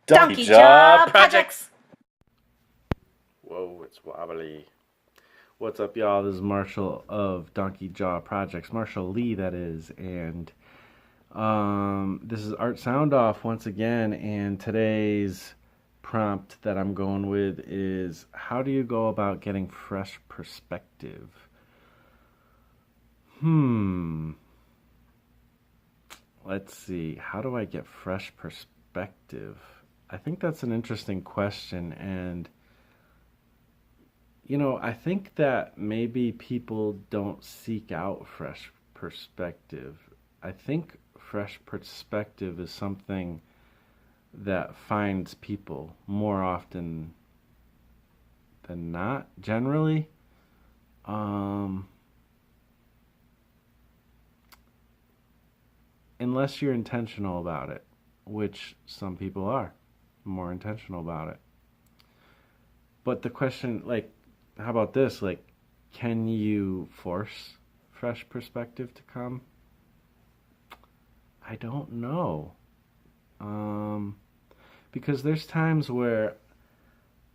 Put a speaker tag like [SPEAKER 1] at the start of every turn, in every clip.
[SPEAKER 1] Donkey Jaw Projects!
[SPEAKER 2] Whoa, it's wobbly. What's up, y'all? This is Marshall of Donkey Jaw Projects. Marshall Lee, that is. And this is Art Soundoff once again. And today's prompt that I'm going with is, how do you go about getting fresh perspective? Let's see. How do I get fresh perspective? I think that's an interesting question, and I think that maybe people don't seek out fresh perspective. I think fresh perspective is something that finds people more often than not, generally. Unless you're intentional about it, which some people are more intentional about it. But the question, how about this? Can you force fresh perspective to come? I don't know. Because there's times where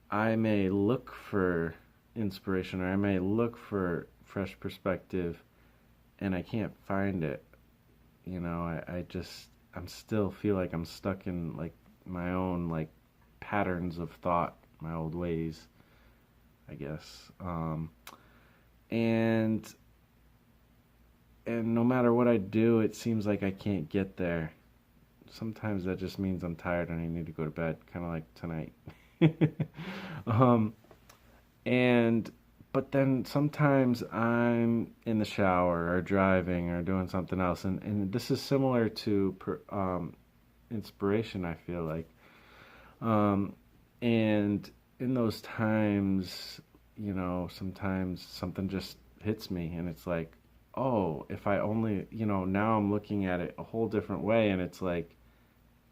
[SPEAKER 2] I may look for inspiration, or I may look for fresh perspective and I can't find it. I'm still feel like I'm stuck in my own patterns of thought, my old ways, I guess. And no matter what I do, it seems like I can't get there. Sometimes that just means I'm tired and I need to go to bed, kind of like tonight. But then sometimes I'm in the shower or driving or doing something else, and this is similar to inspiration, I feel like. And in those times, sometimes something just hits me, and it's like, oh, if I only, now I'm looking at it a whole different way, and it's like,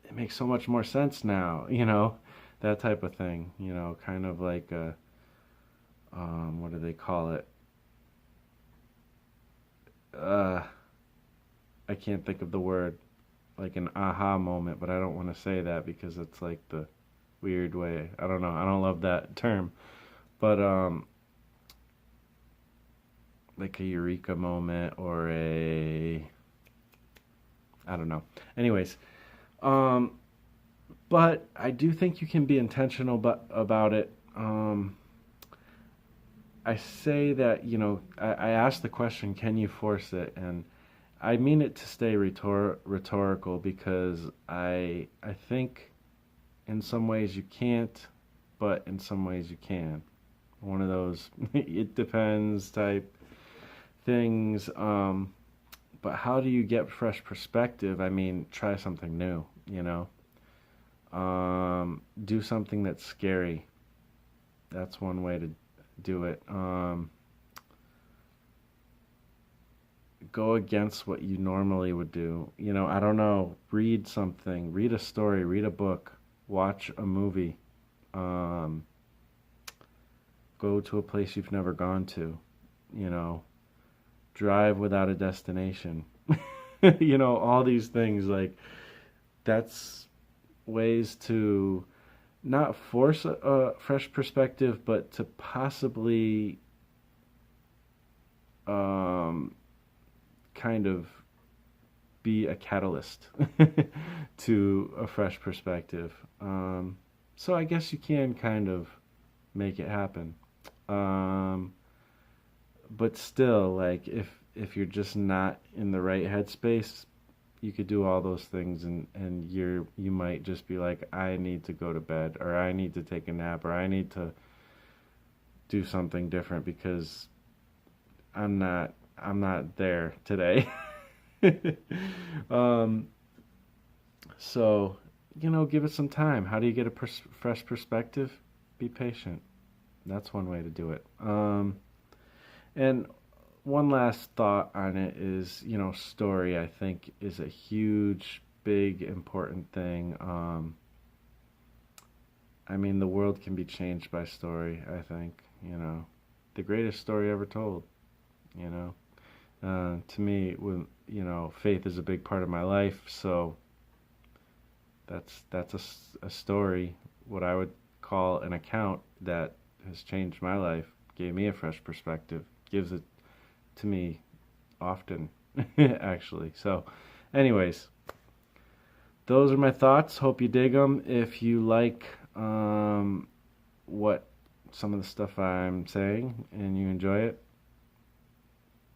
[SPEAKER 2] it makes so much more sense now, that type of thing, kind of like a, what do they call it? I can't think of the word, like an aha moment, but I don't want to say that because it's like the weird way. I don't know. I don't love that term, but like a Eureka moment or I don't know. Anyways, but I do think you can be intentional about it. I say that, I asked the question, can you force it? And I mean it to stay rhetorical, because I think in some ways you can't, but in some ways you can. One of those it depends type things. But how do you get fresh perspective? I mean, try something new, do something that's scary. That's one way to do it. Go against what you normally would do. I don't know, read something, read a story, read a book, watch a movie, go to a place you've never gone to, drive without a destination. All these things, that's ways to not force a fresh perspective, but to possibly kind of be a catalyst to a fresh perspective. So I guess you can kind of make it happen. But still, if you're just not in the right headspace, you could do all those things, and you might just be like, I need to go to bed, or I need to take a nap, or I need to do something different because I'm not there today. So, give it some time. How do you get a fresh perspective? Be patient. That's one way to do it. And one last thought on it is, story, I think, is a huge, big, important thing. I mean, the world can be changed by story, I think, the greatest story ever told, To me, faith is a big part of my life, so That's a story, what I would call an account that has changed my life, gave me a fresh perspective, gives it to me often, actually. So, anyways, those are my thoughts. Hope you dig them. If you like what some of the stuff I'm saying and you enjoy it,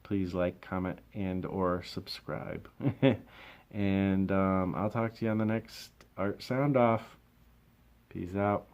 [SPEAKER 2] please like, comment, and or subscribe. And I'll talk to you on the next Art Sound Off. Peace out.